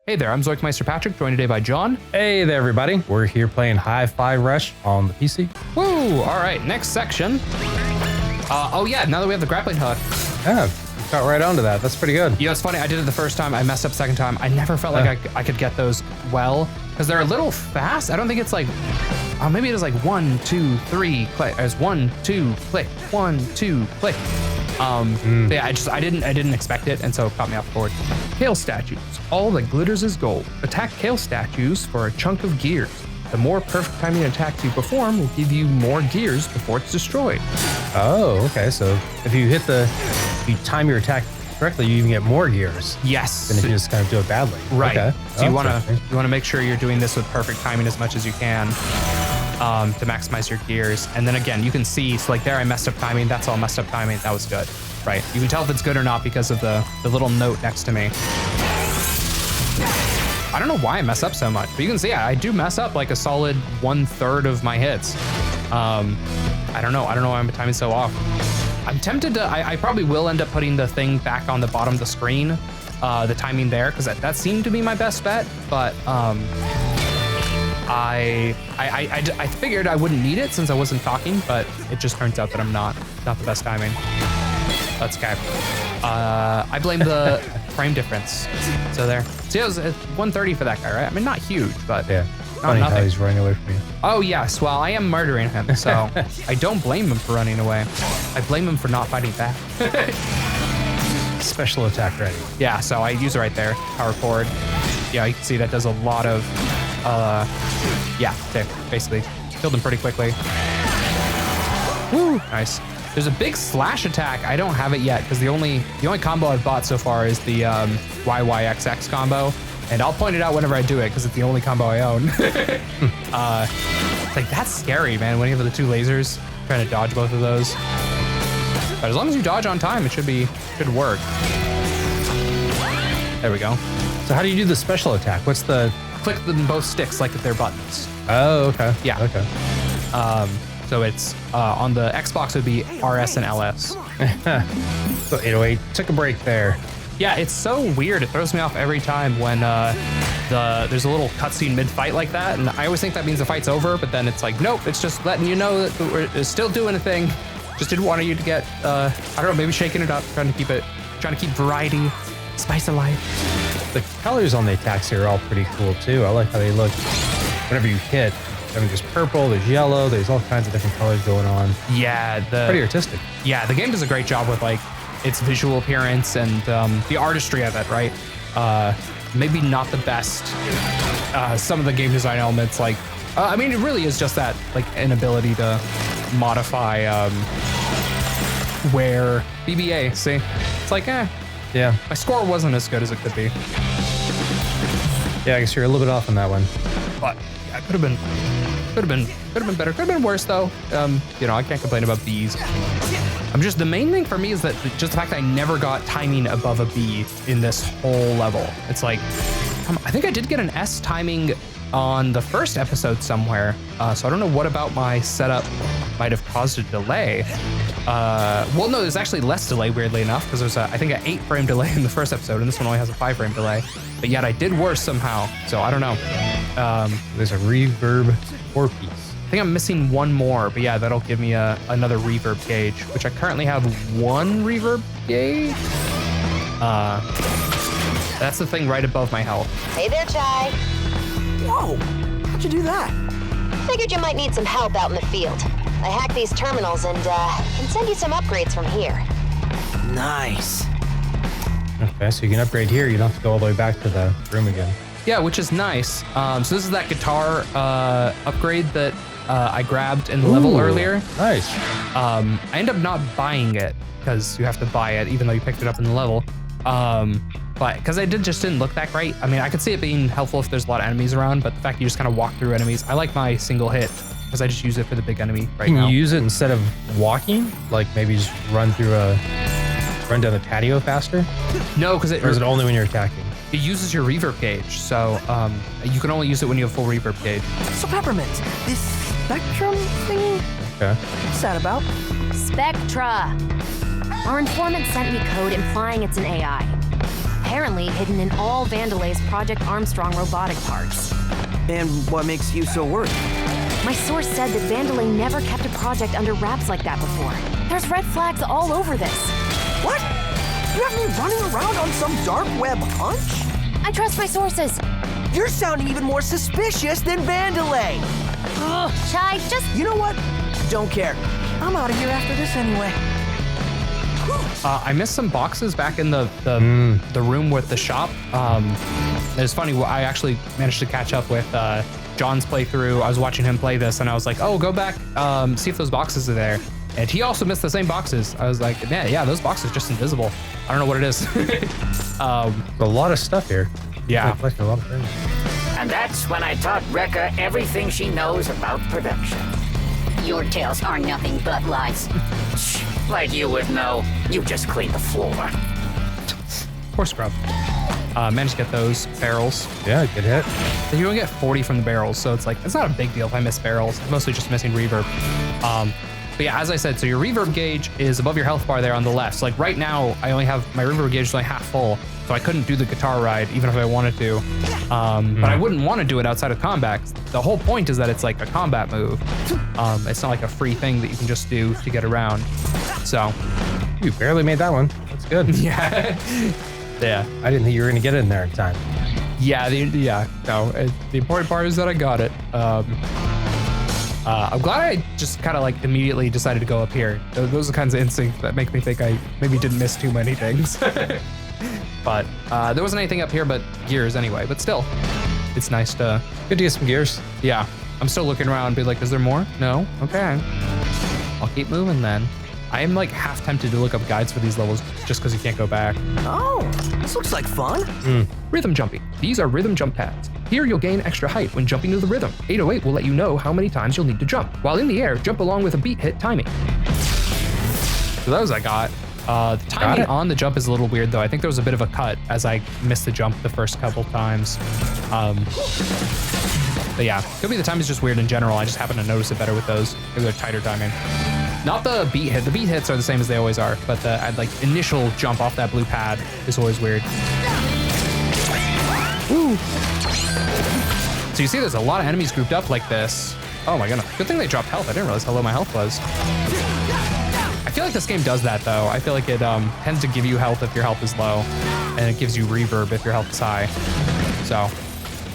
Hey there, I'm ZoinkMeister Patrick, joined today by John. Hey there, everybody. We're here playing Hi-Fi Rush on the PC. Woo! All right, next section. Oh yeah, now that we have the grappling hook. Yeah, you got right onto that. That's pretty good. You know, it's funny, I did it the first time, I messed up second time. I never felt like I could get those well, because they're a little fast. I don't think it's like, maybe it is like 1, 2, 3, click. As 1, 2, click, 1, 2, click. Yeah, I didn't expect it, and so it caught me off guard. Kale statues. All that glitters is gold. Attack kale statues for a chunk of gears. The more perfect timing attacks you perform will give you more gears before it's destroyed. Oh, okay. So if you time your attack correctly, you even get more gears. Yes. Than if you just kind of do it badly. Right. Okay. So you wanna make sure you're doing this with perfect timing as much as you can. To maximize your gears. And then again, you can see, so like there I messed up timing, that's all messed up timing, that was good, right? You can tell if it's good or not because of the little note next to me. I don't know why I mess up so much, but you can see I do mess up like a solid 1/3 of my hits. I don't know why I'm timing so off. I'm tempted to, I probably will end up putting the thing back on the bottom of the screen, the timing there, because that seemed to be my best bet, but I figured I wouldn't need it since I wasn't talking, but it just turns out that I'm not the best timing. That's okay. I blame the frame difference. So there. See, it was 130 for that guy, right? I mean, not huge, but yeah. Not nothing. How he's running away from you. Oh yes, well, I am murdering him, so I don't blame him for running away. I blame him for not fighting back. Special attack ready. Yeah, so I use it right there. Power forward. Yeah, you can see that does a lot of yeah, there, basically. Killed him pretty quickly. Woo, nice. There's a big slash attack. I don't have it yet because the only combo I've bought so far is the YYXX combo. And I'll point it out whenever I do it because it's the only combo I own. It's like, that's scary, man, when you have the two lasers, trying to dodge both of those. But as long as you dodge on time, it should work. There we go. So how do you do the special attack? What's the... Click them both sticks like if they're buttons. Oh, okay. Yeah. Okay. So it's on the Xbox it would be RS and LS. So 808 took a break there. Yeah, it's so weird. It throws me off every time when there's a little cutscene mid-fight like that, and I always think that means the fight's over, but then it's like, nope, it's just letting you know that we're still doing a thing. Just didn't want you to get, I don't know, maybe shaking it up, trying to keep variety, spice of life. The colors on the attacks here are all pretty cool too. I like how they look whenever you hit. I mean, there's purple, there's yellow, there's all kinds of different colors going on. Yeah, pretty artistic. Yeah, the game does a great job with like its visual appearance and the artistry of it, right? Maybe not the best. Some of the game design elements, like, I mean, it really is just that like inability to modify where BBA. See, it's like, yeah, my score wasn't as good as it could be. Yeah, I guess you're a little bit off on that one. But yeah, it could have been better. Could have been worse though. You know, I can't complain about Bs. The main thing for me is that just the fact that I never got timing above a B in this whole level. It's like, I think I did get an S timing on the first episode somewhere. So I don't know what about my setup might have caused a delay. Well, no, there's actually less delay, weirdly enough, because there's I think an 8-frame delay in the first episode, and this one only has a 5-frame delay. But yet I did worse somehow, so I don't know. There's a reverb 4-piece. I think I'm missing one more, but yeah, that'll give me another reverb gauge, which I currently have 1 reverb gauge. That's the thing right above my health. Hey there, Chai. Whoa, how'd you do that? Figured you might need some help out in the field. I hacked these terminals and can send you some upgrades from here. Nice. Okay, so you can upgrade here. You don't have to go all the way back to the room again. Yeah, which is nice. So this is that guitar upgrade that I grabbed in the level earlier. Nice. I end up not buying it because you have to buy it even though you picked it up in the level. But because it just didn't look that great. I mean, I could see it being helpful if there's a lot of enemies around, but the fact you just kind of walk through enemies, I like my single hit because I just use it for the big enemy right now. Can you use it instead of walking? Like maybe just run down the patio faster? No, because or is it only when you're attacking? It uses your reverb gauge, so you can only use it when you have full reverb gauge. So Peppermint, this spectrum thing? Okay. What's that about? Spectra. Our informant sent me code implying it's an AI. apparently hidden in all Vandelay's Project Armstrong robotic parts. And what makes you so worried? My source said that Vandelay never kept a project under wraps like that before. There's red flags all over this. What? You have me running around on some dark web hunch? I trust my sources. You're sounding even more suspicious than Vandelay. Chai, just... You know what? Don't care. I'm out of here after this anyway. I missed some boxes back in the room with the shop. It's funny, I actually managed to catch up with John's playthrough. I was watching him play this and I was like, oh, go back, see if those boxes are there. And he also missed the same boxes. I was like, yeah, those boxes are just invisible. I don't know what it is. A lot of stuff here. Yeah. Like a lot of things. And that's when I taught Rekka everything she knows about production. Your tales are nothing but lies. Like you would know. You just clean the floor. Poor scrub. Managed to get those barrels. Yeah, good hit. So you only get 40 from the barrels, so it's like, it's not a big deal if I miss barrels. It's mostly just missing reverb. But yeah, as I said, so your reverb gauge is above your health bar there on the left. So like right now, I only have, my reverb gauge is only half full, so I couldn't do the guitar ride even if I wanted to. But I wouldn't want to do it outside of combat. The whole point is that it's like a combat move. It's not like a free thing that you can just do to get around. So. You barely made that one. That's good. Yeah. Yeah. I didn't think you were going to get it in there in time. Yeah, the important part is that I got it. I'm glad I just kind of like immediately decided to go up here. Those are the kinds of instincts that make me think I maybe didn't miss too many things. But there wasn't anything up here but gears anyway, but still, it's nice to... Good to get some gears. Yeah, I'm still looking around and be like, is there more? No? Okay. I'll keep moving then. I am like half tempted to look up guides for these levels just because you can't go back. Oh, this looks like fun. Rhythm jumping. These are rhythm jump pads. Here you'll gain extra height when jumping to the rhythm. 808 will let you know how many times you'll need to jump. While in the air, jump along with a beat hit timing. So those I got. The timing on the jump is a little weird though. I think there was a bit of a cut as I missed the jump the first couple times. But yeah, could be the timing is just weird in general. I just happen to notice it better with those. Maybe they're tighter timing. Not the beat hit. The beat hits are the same as they always are, but the like initial jump off that blue pad is always weird. Woo! So you see there's a lot of enemies grouped up like this. Oh my goodness. Good thing they dropped health. I didn't realize how low my health was. I feel like this game does that though. I feel like it tends to give you health if your health is low, and it gives you reverb if your health is high. So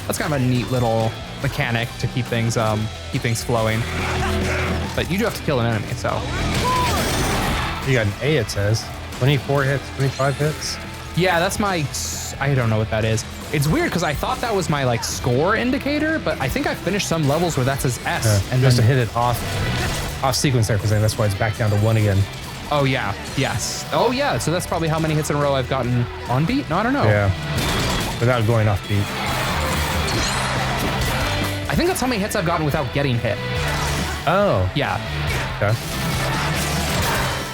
that's kind of a neat little mechanic to keep things flowing. But you do have to kill an enemy, so. You got an A, it says. 24 hits, 25 hits. Yeah, that's my, I don't know what that is. It's weird because I thought that was my like score indicator, but I think I finished some levels where that says S. And just to hit it off sequence there, because that's why it's back down to 1 again. Oh yeah, yes. Oh yeah, so that's probably how many hits in a row I've gotten on beat? No, I don't know. Yeah, without going off beat. I think that's how many hits I've gotten without getting hit. Oh. Yeah. Okay.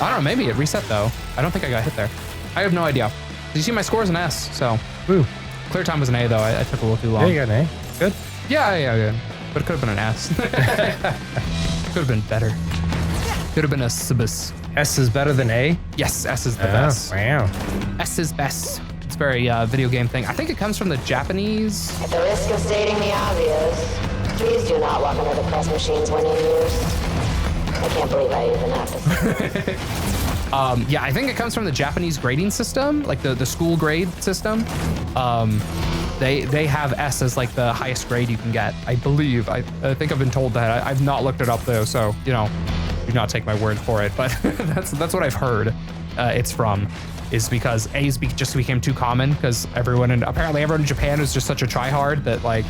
I don't know, maybe it reset though. I don't think I got hit there. I have no idea. You see my score is an S, so. Woo. Clear time was an A though, I took a little too long. Yeah, you got an A, good. Yeah. But it could have been an S. Could have been better. Could have been a Sibus. S is better than A? Yes, S is the best. Wow. S is best. It's very video game thing. I think it comes from the Japanese. At the risk of stating the obvious, please do not walk under the press machines when in use. I can't believe I even have to say this. Yeah, I think it comes from the Japanese grading system, like the school grade system. They have S as like the highest grade you can get, I believe. I think I've been told that. I've not looked it up though, so you know, do not take my word for it. But that's what I've heard. It's from. Is because A's just became too common because apparently everyone in Japan is just such a tryhard that like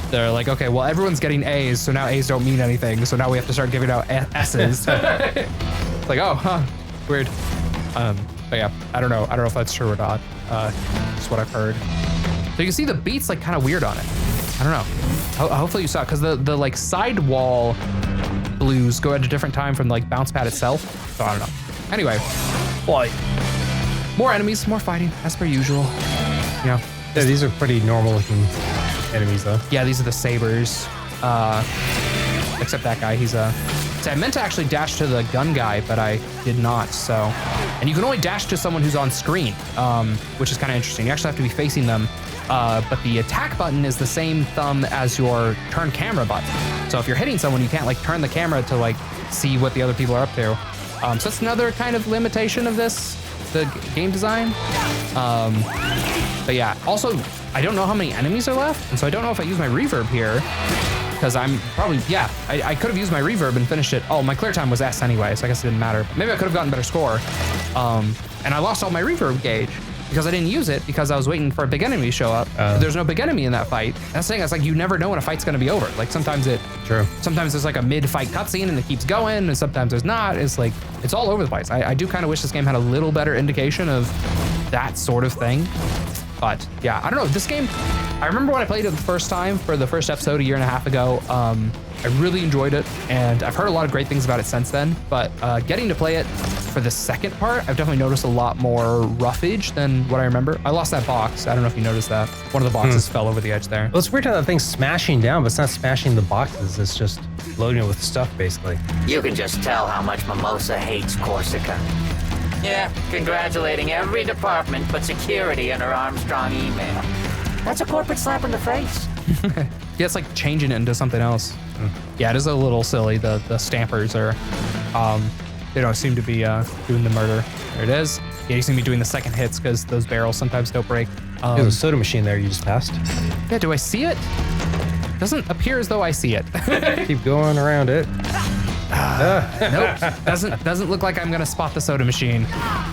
they're like, okay, well everyone's getting A's, so now A's don't mean anything, so now we have to start giving out S's. It's like, oh, huh, weird. But yeah, I don't know if that's true or not. Just what I've heard. So you can see the beats like kind of weird on it. I don't know. Hopefully you saw it because the like sidewall blues go at a different time from like bounce pad itself. So I don't know. Anyway. Boy, more enemies, more fighting, as per usual. Yeah, these are pretty normal looking enemies though. Yeah, these are the sabers. Except that guy, he's a See, I meant to actually dash to the gun guy, but I did not, so. And you can only dash to someone who's on screen, which is kind of interesting. You actually have to be facing them, but the attack button is the same thumb as your turn camera button. So if you're hitting someone, you can't like turn the camera to like see what the other people are up to. So that's another kind of limitation of this, the game design. But yeah, also, I don't know how many enemies are left, and so I don't know if I use my reverb here, because I'm probably, yeah, I could have used my reverb and finished it. Oh, my clear time was S anyway, so I guess it didn't matter. Maybe I could have gotten a better score. And I lost all my reverb gauge because I didn't use it because I was waiting for a big enemy to show up. There's no big enemy in that fight. That's the thing, it's like you never know when a fight's gonna be over. Like sometimes there's like a mid-fight cutscene and it keeps going, and sometimes there's not. It's like, it's all over the place. I do kind of wish this game had a little better indication of that sort of thing. But yeah, I don't know, this game, I remember when I played it the first time for the first episode a year and a half ago, I really enjoyed it, and I've heard a lot of great things about it since then, but getting to play it for the second part, I've definitely noticed a lot more roughage than what I remember. I lost that box. I don't know if you noticed that. One of the boxes fell over the edge there. Well, it's weird how that thing's smashing down, but it's not smashing the boxes. It's just loading it with stuff, basically. You can just tell how much Mimosa hates Corsica. Yeah, congratulating every department but security in her Armstrong email. That's a corporate slap in the face. Yeah, it's like changing it into something else. Yeah, it is a little silly. The stampers are, they don't seem to be doing the murder. There it is. Yeah, you seem to be doing the second hits because those barrels sometimes don't break. There's a soda machine there you just passed. Yeah, do I see it? Doesn't appear as though I see it. Keep going around it. Nope, doesn't look like I'm gonna spot the soda machine.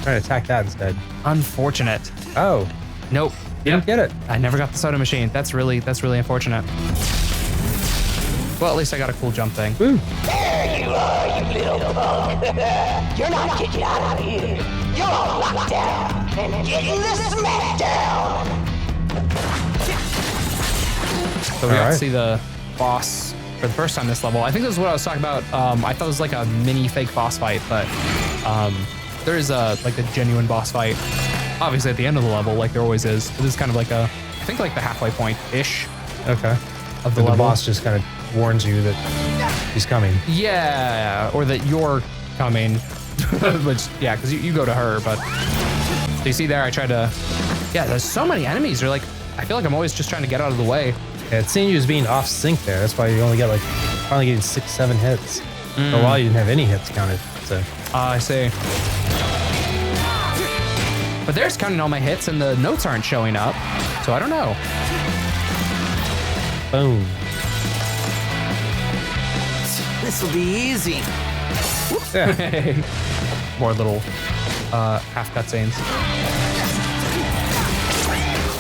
Try to attack that instead. Unfortunate. Oh. Nope. Didn't get it. I never got the soda machine. That's really unfortunate. Well, at least I got a cool jump thing. Woo. There you are, you little punk. You're not getting out of here. You're all locked down and getting the smackdown. So we got to see the boss for the first time this level. I think this is what I was talking about. I thought it was like a mini fake boss fight, but there is like a genuine boss fight. Obviously at the end of the level, like there always is. This is kind of like I think like the halfway point-ish. Okay. Of the level. The boss just kind of warns you that he's coming. Yeah, or that you're coming. Which, yeah, because you go to her, but so you see there, I tried to, yeah, there's so many enemies. They're like, I feel like I'm always just trying to get out of the way. Yeah, it's seeing you as being off sync there. That's why you only get like, finally getting 6-7 hits. For a while you didn't have any hits counted, so. I see. But there's counting all my hits and the notes aren't showing up, so I don't know. Boom. This'll be easy. Yeah. More little half cutscenes.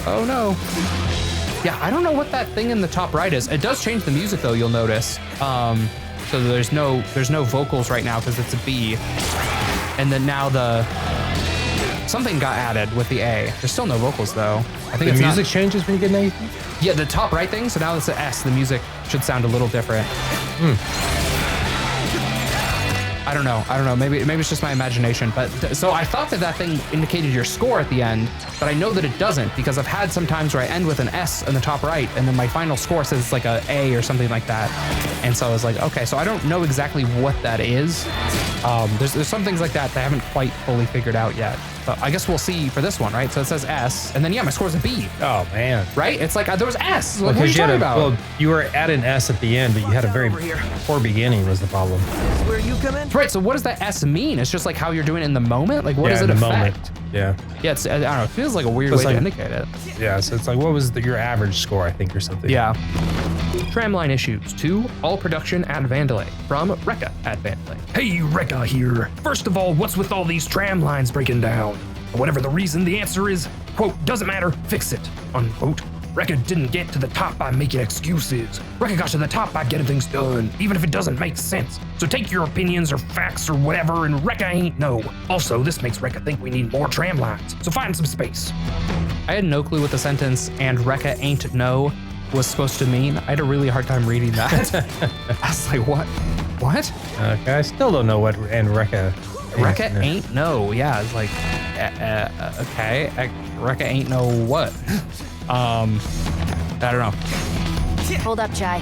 Oh no. Yeah, I don't know what that thing in the top right is. It does change the music though, you'll notice. So there's no vocals right now because it's a B. And then now something got added with the A. There's still no vocals though. I think the music changes when you get an A? Yeah, the top right thing, so now it's an S, the music should sound a little different. I don't know, maybe it's just my imagination, but so I thought that thing indicated your score at the end, but I know that it doesn't because I've had some times where I end with an S in the top right and then my final score says it's like a A or something like that. And so I was like, okay, so I don't know exactly what that is. There's some things like that I haven't quite fully figured out yet. But I guess we'll see for this one, right? So it says S, and then yeah, my score's a B. Oh man. Right? It's like there was S. What are you talking about? Well, you were at an S at the end, but you had a very poor beginning was the problem. Where you come in? Right, so what does that S mean? It's just like how you're doing it in the moment? Like what does it in the affect? moment. Yeah. Yeah, it's, I don't know, it feels like a weird way to indicate it. Yeah, so it's like, what was your average score, I think, or something? Yeah. Tramline issues 2, all production at Vandalay, from Rekka at Vandalay. Hey, Rekka here. First of all, what's with all these tram lines breaking down? Whatever the reason, the answer is, quote, doesn't matter, fix it, unquote. Rekka didn't get to the top by making excuses. Rekka got to the top by getting things done, even if it doesn't make sense. So take your opinions or facts or whatever, and Rekka ain't no. Also, this makes Rekka think we need more tram lines, so find some space. I had no clue what the sentence, and Rekka ain't no, was supposed to mean. I had a really hard time reading that. I was like, what? What? Okay, I still don't know what and Rekka. Rekka ain't no. Yeah, it's like, okay. Rekka ain't no what? I don't know. Hold up, Jai.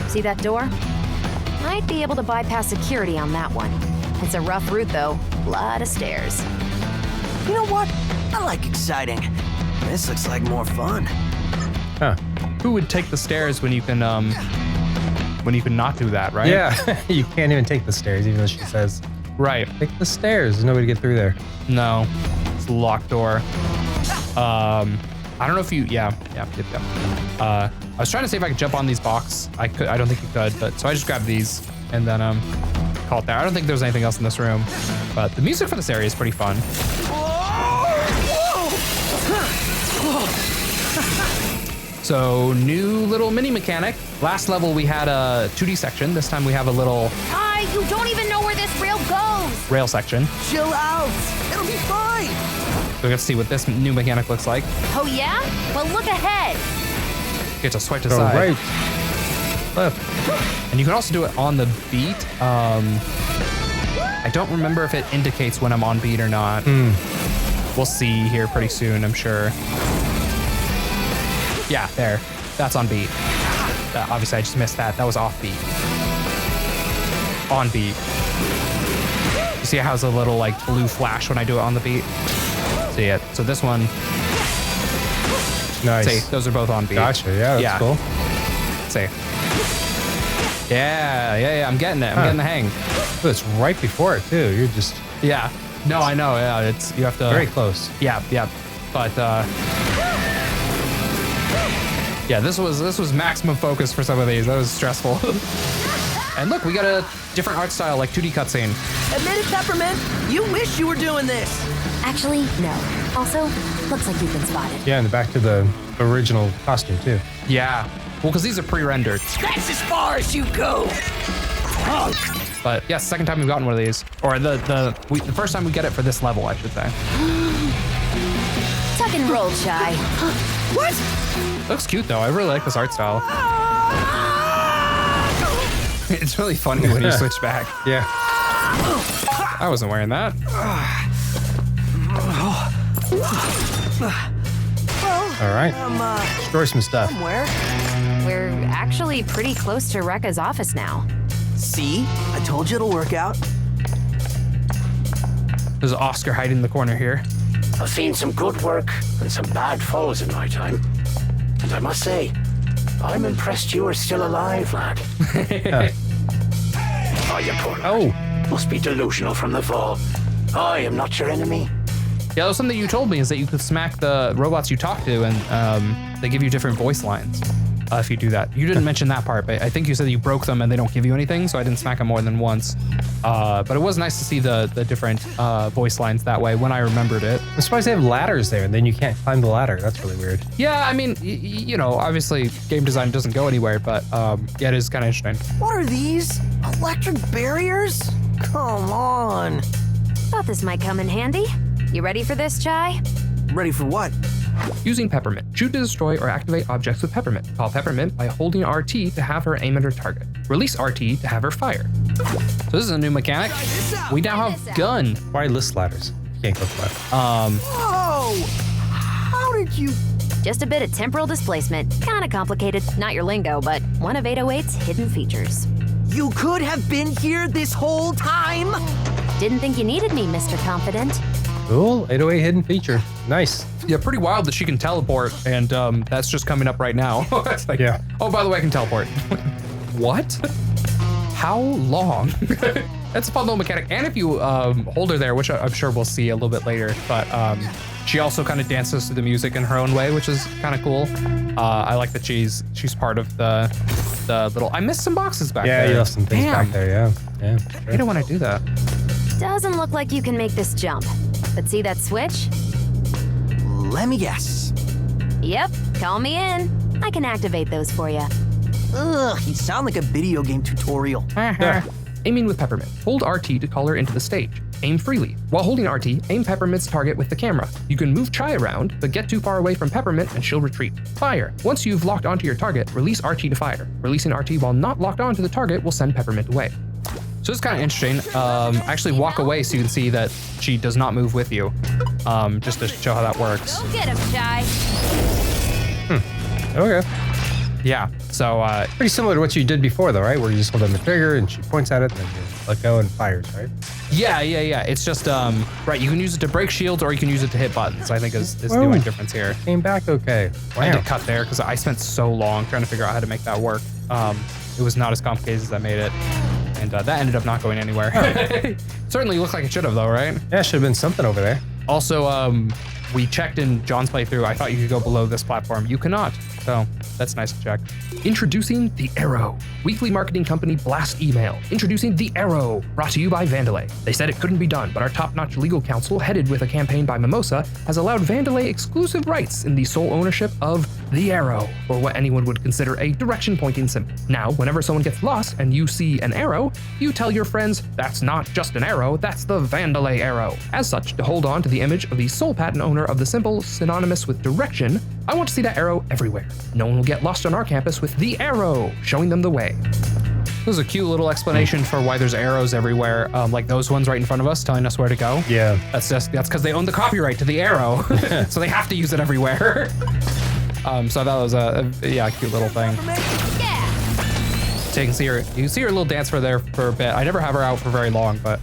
See that door? Might be able to bypass security on that one. It's a rough route though, lot of stairs. You know what? I like exciting. This looks like more fun. Huh. Who would take the stairs when you can not do that, right? Yeah, you can't even take the stairs, even though she says, Right. take the stairs. There's nobody to get through there. No, it's a locked door. I don't know if you, yep. I was trying to see if I could jump on these blocks. I don't think you could, but so I just grabbed these and then call it there. I don't think there's anything else in this room, but the music for this area is pretty fun. So new little mini mechanic. Last level we had a 2D section. This time we have a little You don't even know where this rail goes. rail section. Chill out. It'll be fine. So we get to see what this new mechanic looks like. Oh yeah? Well, look ahead. You get to swipe to the Go side. right. Left. And you can also do it on the beat. I don't remember if it indicates when I'm on beat or not. We'll see here pretty soon, I'm sure. Yeah, there. That's on beat. Obviously, I just missed that. That was off beat. On beat. You see how it has a little like blue flash when I do it on the beat? See it. So this one, Nice. see, those are both on beat. Gotcha. Yeah, that's cool. See. Yeah, I'm getting it. I'm getting the hang. Oh, it's right before it too. You're just Yeah. No, I know. Yeah, it's you have to. very close. Yeah. But yeah, this was maximum focus for some of these. That was stressful. And look, we got a different art style, like 2D cutscene. Admit it, Peppermint. You wish you were doing this. Actually, no. Also, looks like you've been spotted. Yeah, and back to the original costume too. Yeah. Well, because these are pre-rendered. That's as far as you go. But yeah, second time we've gotten one of these, or the first time we get it for this level, I should say. Tuck and roll, Shy. What? Looks cute though. I really like this art style. It's really funny when you switch back. Yeah. I wasn't wearing that. All right. Destroy some stuff. Somewhere. We're actually pretty close to Rekka's office now. See? I told you it'll work out. There's Oscar hiding in the corner here. I've seen some good work and some bad falls in my time. And I must say, I'm impressed you are still alive, lad. Oh, you poor lad. Oh. Must be delusional from the fall. I am not your enemy. Yeah, that was something you told me, is that you could smack the robots you talk to and they give you different voice lines if you do that. You didn't mention that part, but I think you said you broke them and they don't give you anything, so I didn't smack them more than once. But it was nice to see the different voice lines that way when I remembered it. I'm surprised they have ladders there, and then you can't climb the ladder. That's really weird. Yeah, I mean, you know, obviously game design doesn't go anywhere, but yeah, it is kind of interesting. What are these? Electric barriers? Come on. Thought this might come in handy. You ready for this, Chai? Ready for what? Using Peppermint. Shoot to destroy or activate objects with Peppermint. Call Peppermint by holding RT to have her aim at her target. Release RT to have her fire. So this is a new mechanic. We now have gun. Why list ladders? You can't go flat. Whoa! How did you... Just a bit of temporal displacement. Kinda complicated. Not your lingo, but one of 808's hidden features. You could have been here this whole time? Didn't think you needed me, Mr. Confident. Cool. 808 hidden feature. Nice. Yeah, pretty wild that she can teleport, and that's just coming up right now. It's like, Yeah. Oh, by the way, I can teleport. What? How long? That's a fun little mechanic. And if you hold her there, which I'm sure we'll see a little bit later, but she also kind of dances to the music in her own way, which is kind of cool. I like that she's part of the little. I missed some boxes back there. Yeah, you left some things Damn. back there. Yeah. Yeah. I don't want to do that. Doesn't look like you can make this jump. But see that switch? Let me guess. Yep, call me in. I can activate those for you. Ugh, you sound like a video game tutorial. Aiming with Peppermint. Hold RT to call her into the stage. Aim freely. While holding RT, aim Peppermint's target with the camera. You can move Chai around, but get too far away from Peppermint and she'll retreat. Fire. Once you've locked onto your target, release RT to fire. Releasing RT while not locked onto the target will send Peppermint away. So it's kind of interesting. Actually walk away so you can see that she does not move with you, just to show how that works. Go get him, Chai. Okay. Yeah, so Pretty similar to what you did before, though, right? Where you just hold down the trigger and she points at it, and then you let go and fires, right? yeah. It's just right. You can use it to break shields, or you can use it to hit buttons. I think is the Whoa. only difference here. Came back okay. I had Wow. to cut there because I spent so long trying to figure out how to make that work. It was not as complicated as I made it, and that ended up not going anywhere. Certainly looked like it should have, though, right? Yeah, should have been something over there. Also, we checked in John's playthrough. I thought you could go below this platform. You cannot. So that's nice to check. Introducing The Arrow. Weekly marketing company blast email. Introducing The Arrow. Brought to you by Vandalay. They said it couldn't be done, but our top-notch legal counsel, headed with a campaign by Mimosa, has allowed Vandalay exclusive rights in the sole ownership of The Arrow, or what anyone would consider a direction-pointing symbol. Now, whenever someone gets lost and you see an arrow, you tell your friends, that's not just an arrow, that's the Vandalay arrow. As such, to hold on to the image of the sole patent owner of the symbol synonymous with direction, I want to see that arrow everywhere. No one will get lost on our campus with the arrow, showing them the way. This is a cute little explanation for why there's arrows everywhere, like those ones right in front of us telling us where to go. Yeah. That's because they own the copyright to the arrow, so they have to use it everywhere. So that was a cute little thing. So you can see her little dance for a bit. I never have her out for very long, but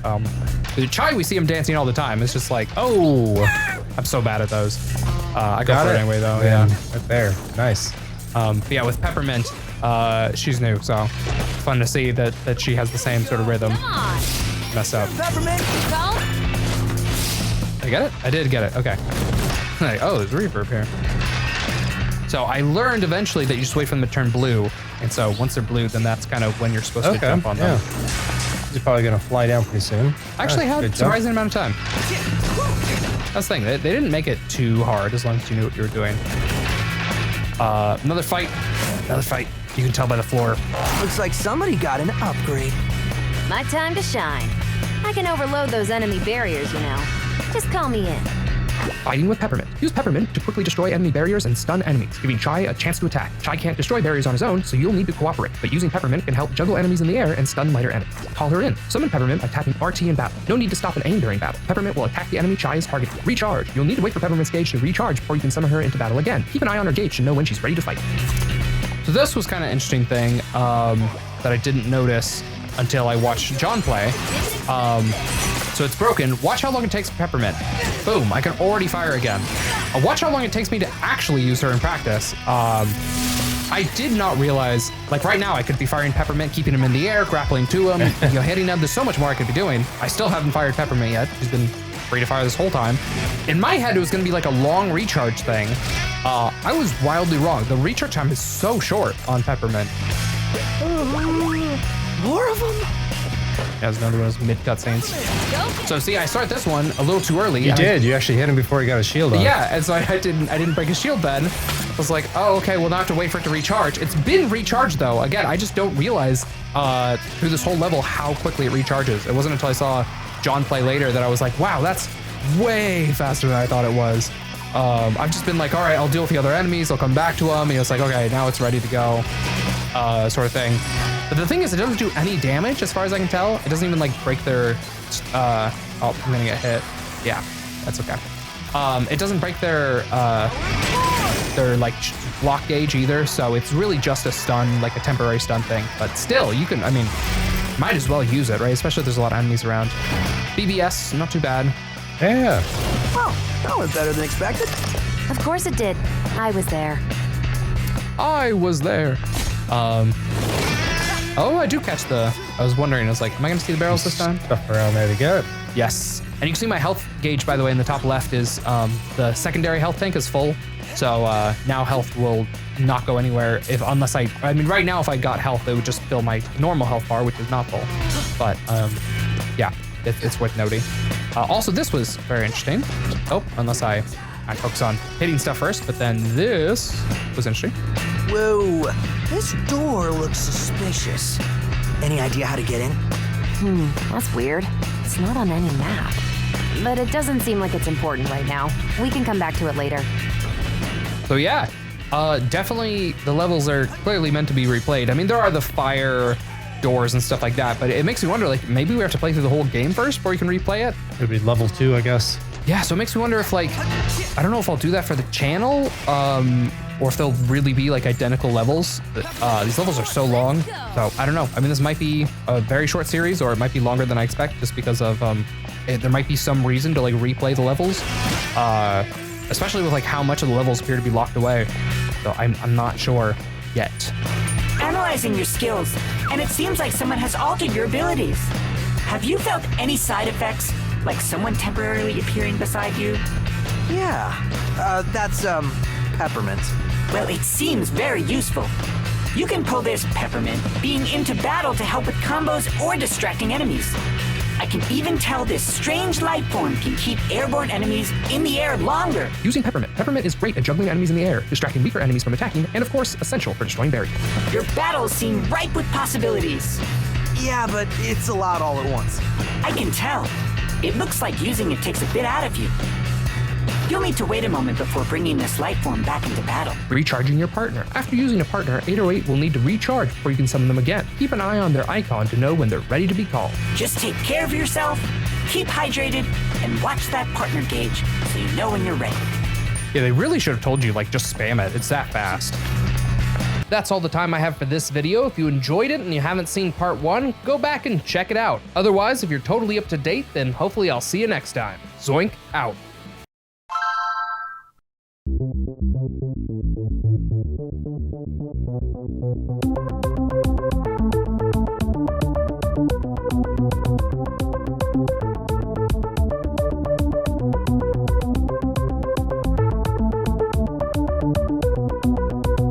Chai, we see him dancing all the time. It's just like, oh, I'm so bad at those. I go for it anyway, though. Yeah, right there. Nice. But yeah, with Peppermint, she's new, so fun to see that she has the same sort of rhythm. Mess up. Peppermint! I get it? I did get it. Okay. Like, oh, there's a reverb here. So I learned eventually that you just wait for them to turn blue, and so once they're blue, then that's kind of when you're supposed to jump on them. You're probably gonna fly down pretty soon. Actually, had a surprising amount of time. That's the thing. They didn't make it too hard as long as you knew what you were doing. Another fight. You can tell by the floor. Looks like somebody got an upgrade. My time to shine. I can overload those enemy barriers, you know. Just call me in. Fighting with Peppermint. Use Peppermint to quickly destroy enemy barriers and stun enemies, giving Chai a chance to attack. Chai can't destroy barriers on his own, so you'll need to cooperate, but using Peppermint can help juggle enemies in the air and stun lighter enemies. Call her in. Summon Peppermint by tapping RT in battle. No need to stop and aim during battle. Peppermint will attack the enemy Chai is targeting. Recharge. You'll need to wait for Peppermint's gauge to recharge before you can summon her into battle again. Keep an eye on her gauge to know when she's ready to fight. So this was kind of interesting thing that I didn't notice until I watched John play. So it's broken. Watch how long it takes Peppermint. Boom, I can already fire again. Watch how long it takes me to actually use her in practice. I did not realize, like right now I could be firing Peppermint, keeping him in the air, grappling to him, hitting him. There's so much more I could be doing. I still haven't fired Peppermint yet. She's been free to fire this whole time. In my head, it was gonna be like a long recharge thing. I was wildly wrong. The recharge time is so short on Peppermint. More of them? As another one of those mid cutscenes. So see, I start this one a little too early. You did. You actually hit him before he got his shield on. Yeah, and so I didn't break his shield then. I was like, oh, okay, well now I have to wait for it to recharge. It's been recharged though. Again, I just don't realize through this whole level how quickly it recharges. It wasn't until I saw John play later that I was like, wow, that's way faster than I thought it was. I've just been like, all right, I'll deal with the other enemies. I'll come back to them. And it's like, okay, now it's ready to go, sort of thing. But the thing is, it doesn't do any damage as far as I can tell. It doesn't even like break their, oh, I'm gonna get hit. Yeah, that's okay. It doesn't break their like block gauge either. So it's really just a stun, like a temporary stun thing. But still, you can, I mean, might as well use it, right? Especially if there's a lot of enemies around. BBS, not too bad. Yeah. Well, that went better than expected. Of course it did. I was there. I was there. Oh, I do catch I was wondering, I was like, am I gonna see the barrels this time? Stuff around there to get. Yes. And you can see my health gauge, by the way, in the top left is the secondary health tank is full. So now health will not go anywhere unless I mean, right now if I got health, it would just fill my normal health bar, which is not full. But yeah, it's worth noting. Also, this was very interesting. Oh, unless I focus on hitting stuff first, but then this was interesting. Whoa, this door looks suspicious. Any idea how to get in? That's weird. It's not on any map. But it doesn't seem like it's important right now. We can come back to it later. So yeah, definitely the levels are clearly meant to be replayed. I mean, there are the fire doors and stuff like that, but it makes me wonder, like, maybe we have to play through the whole game first before you can replay it? It'd be level 2, I guess. Yeah, so it makes me wonder if, like, I don't know if I'll do that for the channel, or if they'll really be like identical levels. These levels are so long, so I don't know. I mean, this might be a very short series, or it might be longer than I expect, just because of there might be some reason to like replay the levels, especially with like how much of the levels appear to be locked away. So I'm not sure yet. Analyzing your skills, and it seems like someone has altered your abilities. Have you felt any side effects, like someone temporarily appearing beside you? Yeah, that's, Peppermint. Well, it seems very useful. You can pull this Peppermint being into battle to help with combos or distracting enemies. I can even tell this strange life form can keep airborne enemies in the air longer. Using Peppermint. Peppermint is great at juggling enemies in the air, distracting weaker enemies from attacking, and of course, essential for destroying barriers. Your battles seem ripe with possibilities. Yeah, but it's a lot all at once. I can tell. It looks like using it takes a bit out of you. You'll need to wait a moment before bringing this life form back into battle. Recharging your partner. After using a partner, 808 will need to recharge before you can summon them again. Keep an eye on their icon to know when they're ready to be called. Just take care of yourself, keep hydrated, and watch that partner gauge so you know when you're ready. Yeah, they really should have told you, like, just spam it. It's that fast. That's all the time I have for this video. If you enjoyed it and you haven't seen part 1, go back and check it out. Otherwise, if you're totally up to date, then hopefully I'll see you next time. Zoink out.